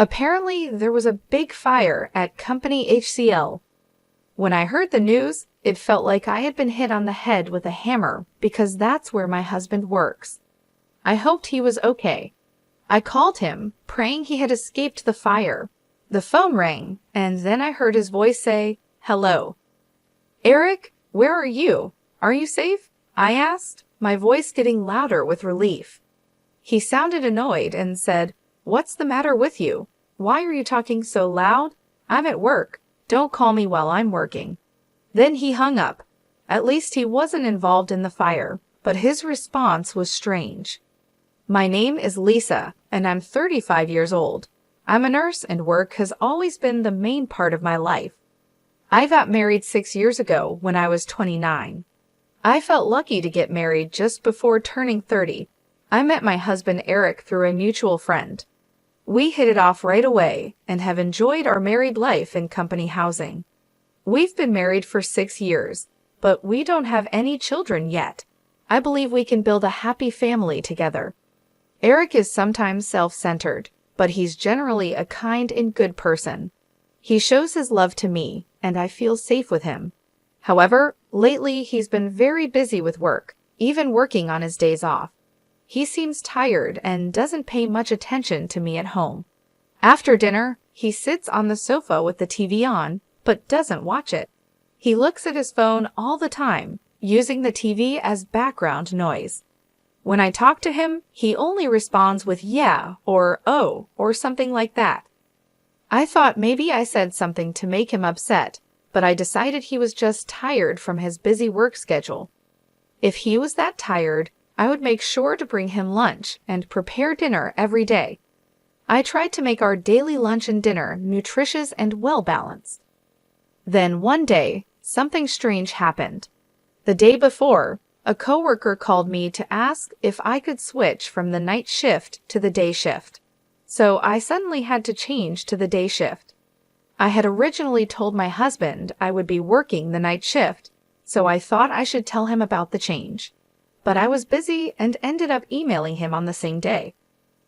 Apparently, there was a big fire at Company HCL. When I heard the news, it felt like I had been hit on the head with a hammer because that's where my husband works. I hoped he was okay. I called him, praying he had escaped the fire. The phone rang, and then I heard his voice say, "Hello." "Eric, where are you? Are you safe?" I asked, my voice getting louder with relief. He sounded annoyed and said, "What's the matter with you? Why are you talking so loud? I'm at work. Don't call me while I'm working." Then he hung up. At least he wasn't involved in the fire, but his response was strange. My name is Lisa, and I'm 35 years old. I'm a nurse, and work has always been the main part of my life. I got married 6 years ago when I was 29. I felt lucky to get married just before turning 30. I met my husband Eric through a mutual friend. We hit it off right away and have enjoyed our married life in company housing. We've been married for 6 years, but we don't have any children yet. I believe we can build a happy family together. Eric is sometimes self-centered, but he's generally a kind and good person. He shows his love to me, and I feel safe with him. However, lately he's been very busy with work, even working on his days off. He seems tired and doesn't pay much attention to me at home. After dinner, he sits on the sofa with the TV on, but doesn't watch it. He looks at his phone all the time, using the TV as background noise. When I talk to him, he only responds with "yeah" or "oh" or something like that. I thought maybe I said something to make him upset, but I decided he was just tired from his busy work schedule. If he was that tired, I would make sure to bring him lunch and prepare dinner every day. I tried to make our daily lunch and dinner nutritious and well-balanced. Then one day, something strange happened. The day before, a coworker called me to ask if I could switch from the night shift to the day shift. So I suddenly had to change to the day shift. I had originally told my husband I would be working the night shift, so I thought I should tell him about the change. But I was busy and ended up emailing him on the same day.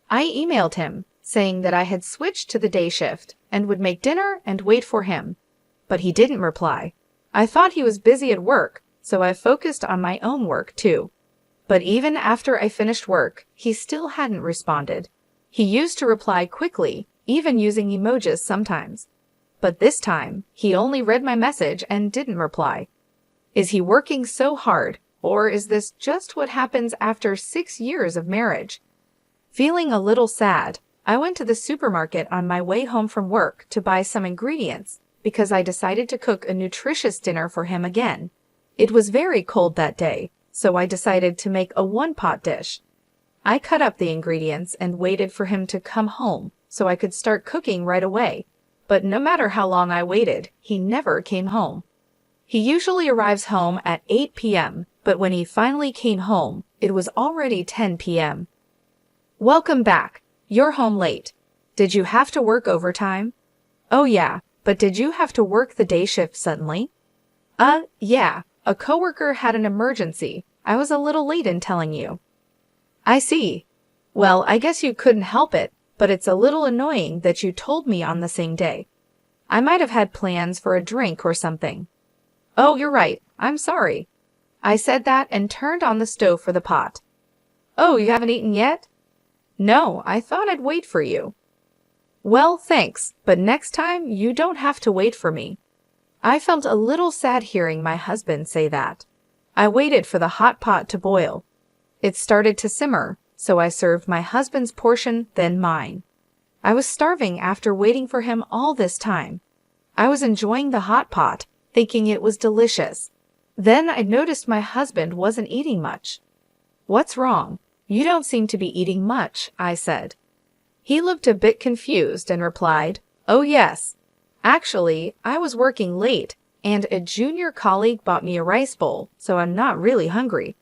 I emailed him, saying that I had switched to the day shift and would make dinner and wait for him. But he didn't reply. I thought he was busy at work, so I focused on my own work too. But even after I finished work, he still hadn't responded. He used to reply quickly, even using emojis sometimes. But this time, he only read my message and didn't reply. Is he working so hard, or is this just what happens after 6 years of marriage? Feeling a little sad, I went to the supermarket on my way home from work to buy some ingredients because I decided to cook a nutritious dinner for him again. It was very cold that day, so I decided to make a one-pot dish. I cut up the ingredients and waited for him to come home so I could start cooking right away. But no matter how long I waited, he never came home. He usually arrives home at 8 p.m., but when he finally came home, it was already 10 p.m. "Welcome back. You're home late. Did you have to work overtime?" "Oh yeah, but did you have to work the day shift suddenly?" Yeah. A coworker had an emergency. I was a little late in telling you." "I see. Well, I guess you couldn't help it, but it's a little annoying that you told me on the same day. I might have had plans for a drink or something." "Oh, you're right. I'm sorry." I said that and turned on the stove for the pot. "Oh, you haven't eaten yet?" "No, I thought I'd wait for you." "Well, thanks, but next time you don't have to wait for me." I felt a little sad hearing my husband say that. I waited for the hot pot to boil. It started to simmer, so I served my husband's portion, then mine. I was starving after waiting for him all this time. I was enjoying the hot pot, thinking it was delicious. Then I noticed my husband wasn't eating much. "What's wrong? You don't seem to be eating much," I said. He looked a bit confused and replied, "Oh yes. Actually, I was working late, and a junior colleague bought me a rice bowl, so I'm not really hungry."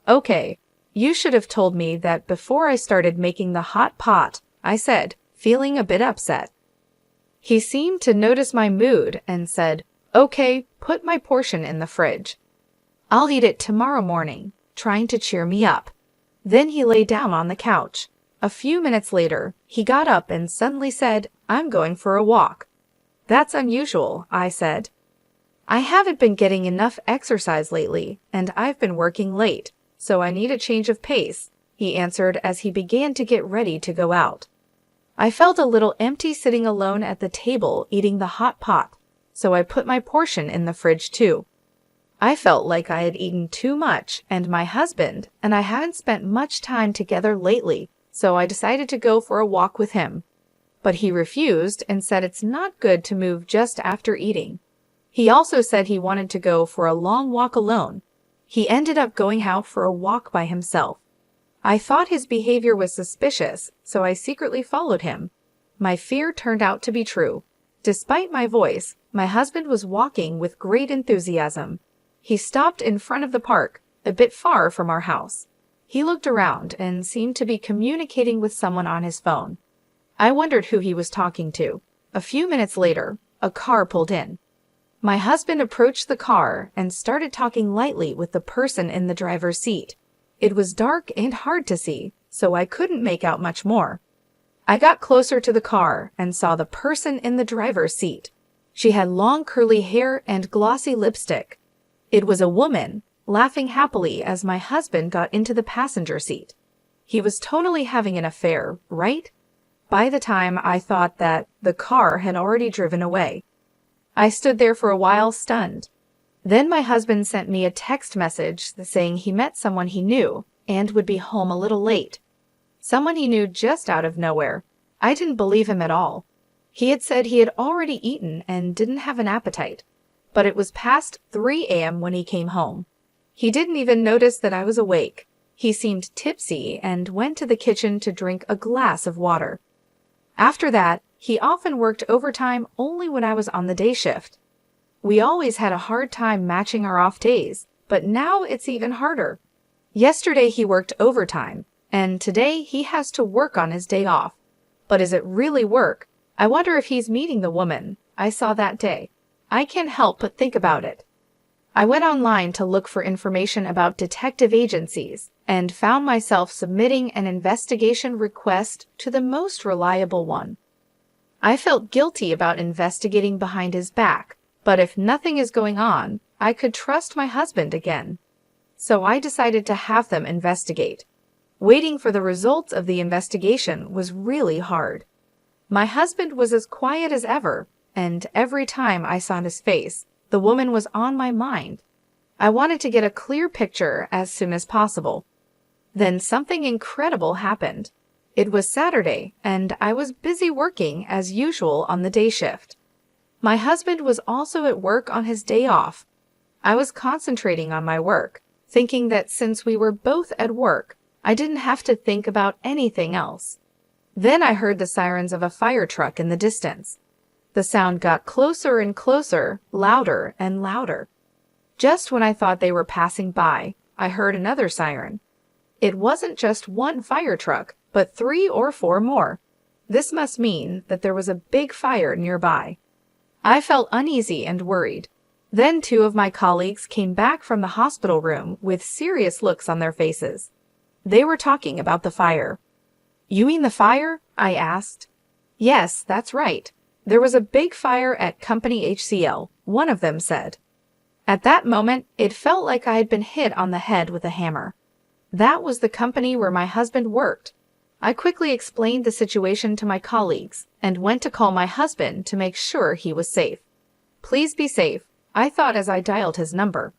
Okay. You should have told me that before I started making the hot pot," I said, feeling a bit upset. He seemed to notice my mood and said, "Okay, put my portion in the fridge. I'll eat it tomorrow morning," trying to cheer me up. Then he lay down on the couch. A few minutes later, he got up and suddenly said, "I'm going for a walk." "That's unusual," I said. "I haven't been getting enough exercise lately, and I've been working late, so I need a change of pace," he answered as he began to get ready to go out. I felt a little empty sitting alone at the table eating the hot pot, so I put my portion in the fridge too. I felt like I had eaten too much, and my husband and I hadn't spent much time together lately, so I decided to go for a walk with him. But he refused and said it's not good to move just after eating. He also said he wanted to go for a long walk alone. He ended up going out for a walk by himself. I thought his behavior was suspicious, so I secretly followed him. My fear turned out to be true. Despite my voice, my husband was walking with great enthusiasm. He stopped in front of the park, a bit far from our house. He looked around and seemed to be communicating with someone on his phone. I wondered who he was talking to. A few minutes later, a car pulled in. My husband approached the car and started talking lightly with the person in the driver's seat. It was dark and hard to see, so I couldn't make out much more. I got closer to the car and saw the person in the driver's seat. She had long curly hair and glossy lipstick. It was a woman, laughing happily as my husband got into the passenger seat. He was totally having an affair, right? By the time I thought that, the car had already driven away. I stood there for a while stunned. Then my husband sent me a text message saying he met someone he knew and would be home a little late. Someone he knew just out of nowhere. I didn't believe him at all. He had said he had already eaten and didn't have an appetite, but it was past 3 a.m. when he came home. He didn't even notice that I was awake. He seemed tipsy and went to the kitchen to drink a glass of water. After that, he often worked overtime only when I was on the day shift. We always had a hard time matching our off days, but now it's even harder. Yesterday he worked overtime, and today he has to work on his day off. But is it really work? I wonder if he's meeting the woman I saw that day. I can't help but think about it. I went online to look for information about detective agencies and found myself submitting an investigation request to the most reliable one. I felt guilty about investigating behind his back, but if nothing is going on, I could trust my husband again. So I decided to have them investigate. Waiting for the results of the investigation was really hard. My husband was as quiet as ever, and every time I saw his face, the woman was on my mind. I wanted to get a clear picture as soon as possible. Then something incredible happened. It was Saturday, and I was busy working as usual on the day shift. My husband was also at work on his day off. I was concentrating on my work, thinking that since we were both at work, I didn't have to think about anything else. Then I heard the sirens of a fire truck in the distance. The sound got closer and closer, louder and louder. Just when I thought they were passing by, I heard another siren. It wasn't just one fire truck, but 3 or 4 more. This must mean that there was a big fire nearby. I felt uneasy and worried. Then 2 of my colleagues came back from the hospital room with serious looks on their faces. They were talking about the fire. "You mean the fire?" I asked. "Yes, that's right. There was a big fire at Company HCL," one of them said. At that moment, it felt like I had been hit on the head with a hammer. That was the company where my husband worked. I quickly explained the situation to my colleagues and went to call my husband to make sure he was safe. "Please be safe," I thought as I dialed his number.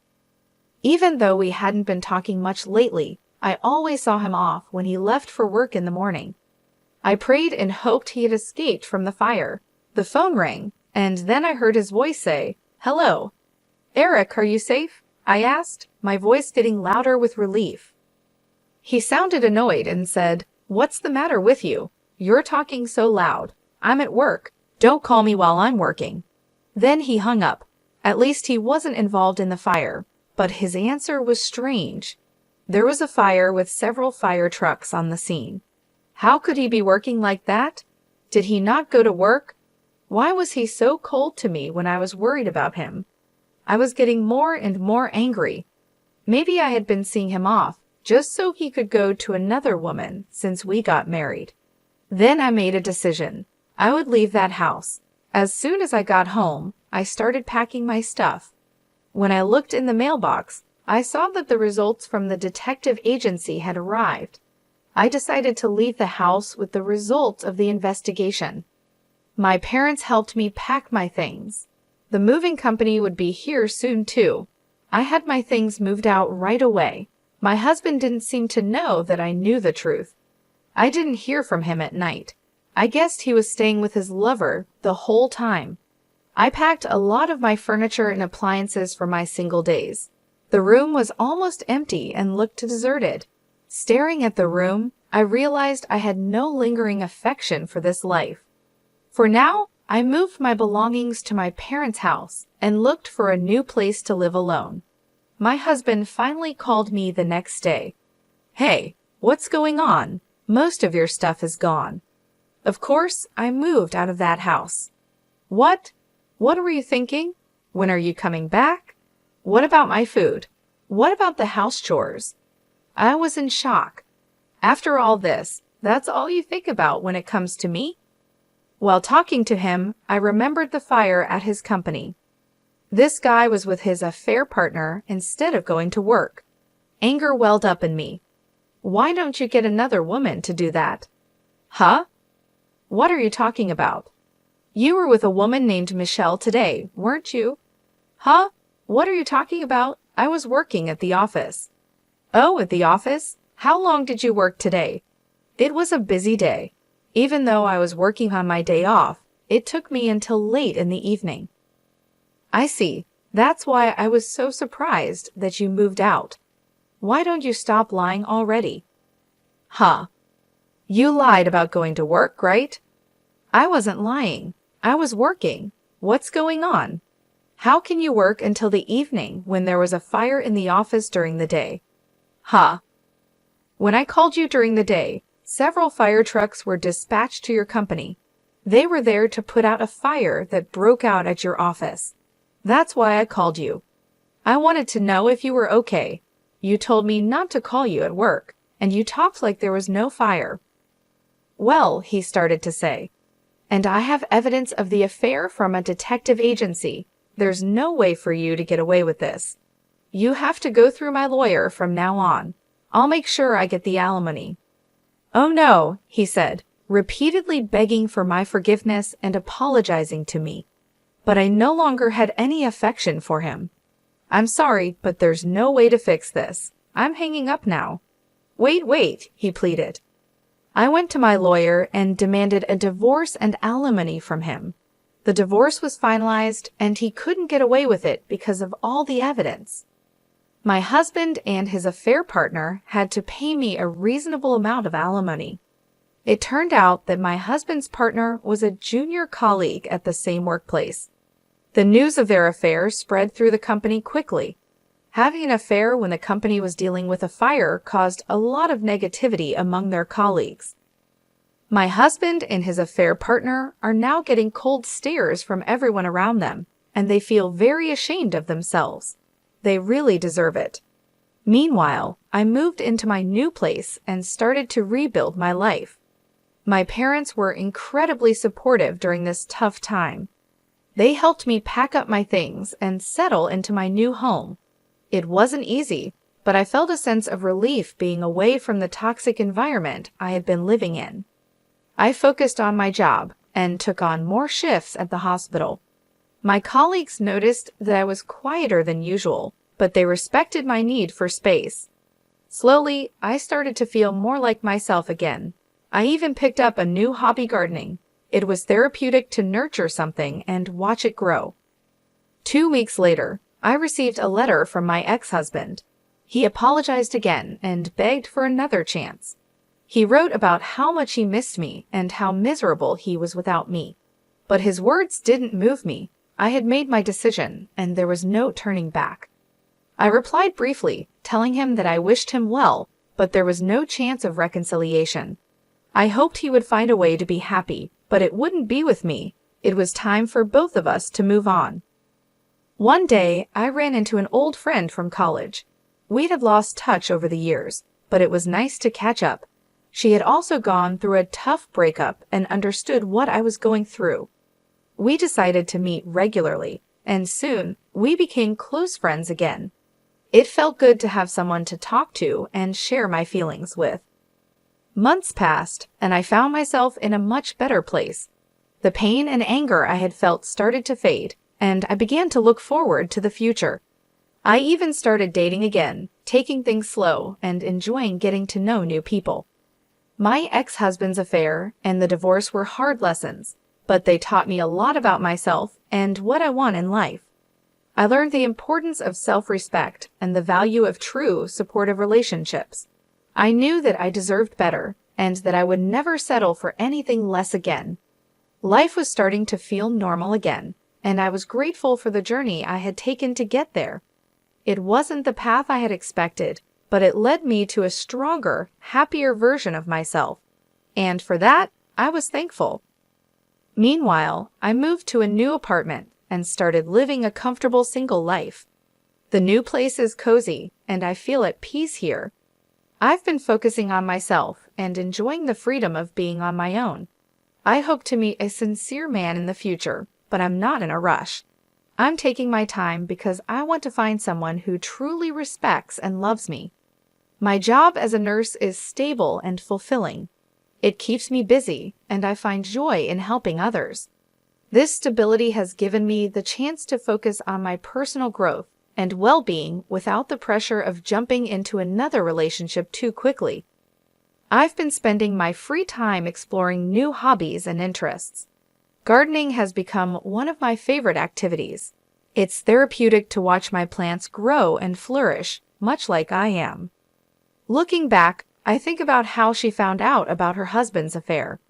Even though we hadn't been talking much lately, I always saw him off when he left for work in the morning. I prayed and hoped he had escaped from the fire. The phone rang, and then I heard his voice say, "Hello. Eric, are you safe?" I asked, my voice getting louder with relief. He sounded annoyed and said, "What's the matter with you? You're talking so loud. I'm at work. Don't call me while I'm working." Then he hung up. At least he wasn't involved in the fire, but his answer was strange. There was a fire with several fire trucks on the scene. How could he be working like that? Did he not go to work? Why was he so cold to me when I was worried about him? I was getting more and more angry. Maybe I had been seeing him off, just so he could go to another woman since we got married. Then I made a decision. I would leave that house. As soon as I got home, I started packing my stuff. When I looked in the mailbox, I saw that the results from the detective agency had arrived. I decided to leave the house with the results of the investigation. My parents helped me pack my things. The moving company would be here soon too. I had my things moved out right away. My husband didn't seem to know that I knew the truth. I didn't hear from him at night. I guessed he was staying with his lover the whole time. I packed a lot of my furniture and appliances for my single days. The room was almost empty and looked deserted. Staring at the room, I realized I had no lingering affection for this life. For now, I moved my belongings to my parents' house and looked for a new place to live alone. My husband finally called me the next day. "Hey, what's going on? Most of your stuff is gone." Of course, I moved out of that house. What? What were you thinking? When are you coming back? What about my food? What about the house chores? I was in shock. After all this, that's all you think about when it comes to me? While talking to him, I remembered the fire at his company. This guy was with his affair partner instead of going to work. Anger welled up in me. Why don't you get another woman to do that? Huh? What are you talking about? You were with a woman named Michelle today, weren't you? Huh? What are you talking about? I was working at the office. Oh, at the office? How long did you work today? It was a busy day. Even though I was working on my day off, it took me until late in the evening. I see. That's why I was so surprised that you moved out. Why don't you stop lying already? Huh? You lied about going to work, right? I wasn't lying. I was working. What's going on? How can you work until the evening when there was a fire in the office during the day? Huh? When I called you during the day, several fire trucks were dispatched to your company. They were there to put out a fire that broke out at your office. That's why I called you. I wanted to know if you were okay. You told me not to call you at work, and you talked like there was no fire. Well, he started to say, and I have evidence of the affair from a detective agency. There's no way for you to get away with this. You have to go through my lawyer from now on. I'll make sure I get the alimony. Oh no, he said, repeatedly begging for my forgiveness and apologizing to me. But I no longer had any affection for him. I'm sorry, but there's no way to fix this. I'm hanging up now. Wait, he pleaded. I went to my lawyer and demanded a divorce and alimony from him. The divorce was finalized, and he couldn't get away with it because of all the evidence. My husband and his affair partner had to pay me a reasonable amount of alimony. It turned out that my husband's partner was a junior colleague at the same workplace. The news of their affair spread through the company quickly. Having an affair when the company was dealing with a fire caused a lot of negativity among their colleagues. My husband and his affair partner are now getting cold stares from everyone around them, and they feel very ashamed of themselves. They really deserve it. Meanwhile, I moved into my new place and started to rebuild my life. My parents were incredibly supportive during this tough time. They helped me pack up my things and settle into my new home. It wasn't easy, but I felt a sense of relief being away from the toxic environment I had been living in. I focused on my job and took on more shifts at the hospital. My colleagues noticed that I was quieter than usual, but they respected my need for space. Slowly, I started to feel more like myself again. I even picked up a new hobby, gardening. It was therapeutic to nurture something and watch it grow. 2 weeks later, I received a letter from my ex-husband. He apologized again and begged for another chance. He wrote about how much he missed me and how miserable he was without me. But his words didn't move me. I had made my decision, and there was no turning back. I replied briefly, telling him that I wished him well, but there was no chance of reconciliation. I hoped he would find a way to be happy, but it wouldn't be with me. It was time for both of us to move on. One day, I ran into an old friend from college. We had lost touch over the years, but it was nice to catch up. She had also gone through a tough breakup and understood what I was going through. We decided to meet regularly, and soon we became close friends again. It felt good to have someone to talk to and share my feelings with. Months passed, and I found myself in a much better place. The pain and anger I had felt started to fade, and I began to look forward to the future. I even started dating again, taking things slow and enjoying getting to know new people. My ex-husband's affair and the divorce were hard lessons, but they taught me a lot about myself and what I want in life. I learned the importance of self-respect and the value of true, supportive relationships. I knew that I deserved better and that I would never settle for anything less again. Life was starting to feel normal again, and I was grateful for the journey I had taken to get there. It wasn't the path I had expected, but it led me to a stronger, happier version of myself, and for that, I was thankful. Meanwhile, I moved to a new apartment and started living a comfortable single life. The new place is cozy, and I feel at peace here. I've been focusing on myself and enjoying the freedom of being on my own. I hope to meet a sincere man in the future, but I'm not in a rush. I'm taking my time because I want to find someone who truly respects and loves me. My job as a nurse is stable and fulfilling. It keeps me busy, and I find joy in helping others. This stability has given me the chance to focus on my personal growth and well-being without the pressure of jumping into another relationship too quickly. I've been spending my free time exploring new hobbies and interests. Gardening has become one of my favorite activities. It's therapeutic to watch my plants grow and flourish, much like I am. Looking back, I think about how she found out about her husband's affair.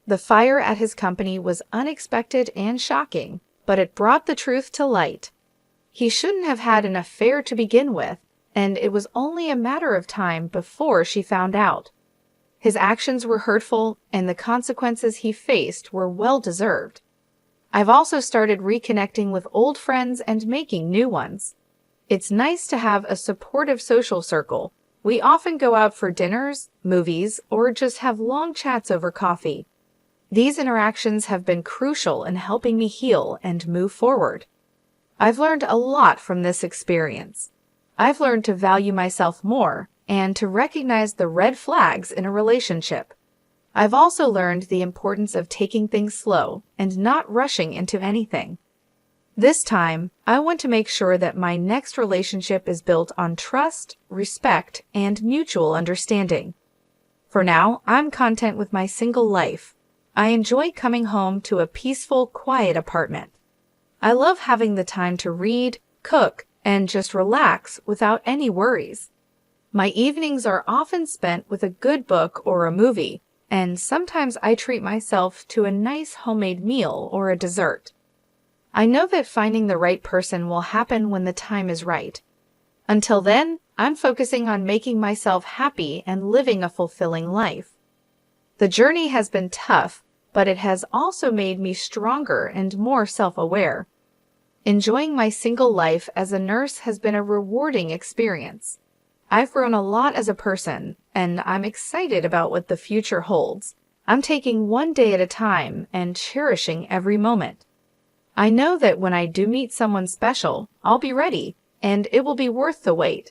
The fire at his company was unexpected and shocking, but it brought the truth to light. He shouldn't have had an affair to begin with, and it was only a matter of time before she found out. His actions were hurtful, and the consequences he faced were well-deserved. I've also started reconnecting with old friends and making new ones. It's nice to have a supportive social circle. We often go out for dinners, movies, or just have long chats over coffee. These interactions have been crucial in helping me heal and move forward. I've learned a lot from this experience. I've learned to value myself more and to recognize the red flags in a relationship. I've also learned the importance of taking things slow and not rushing into anything. This time, I want to make sure that my next relationship is built on trust, respect, and mutual understanding. For now, I'm content with my single life. I enjoy coming home to a peaceful, quiet apartment. I love having the time to read, cook, and just relax without any worries. My evenings are often spent with a good book or a movie, and sometimes I treat myself to a nice homemade meal or a dessert. I know that finding the right person will happen when the time is right. Until then, I'm focusing on making myself happy and living a fulfilling life. The journey has been tough, but it has also made me stronger and more self-aware. Enjoying my single life as a nurse has been a rewarding experience. I've grown a lot as a person, and I'm excited about what the future holds. I'm taking one day at a time and cherishing every moment. I know that when I do meet someone special, I'll be ready, and it will be worth the wait.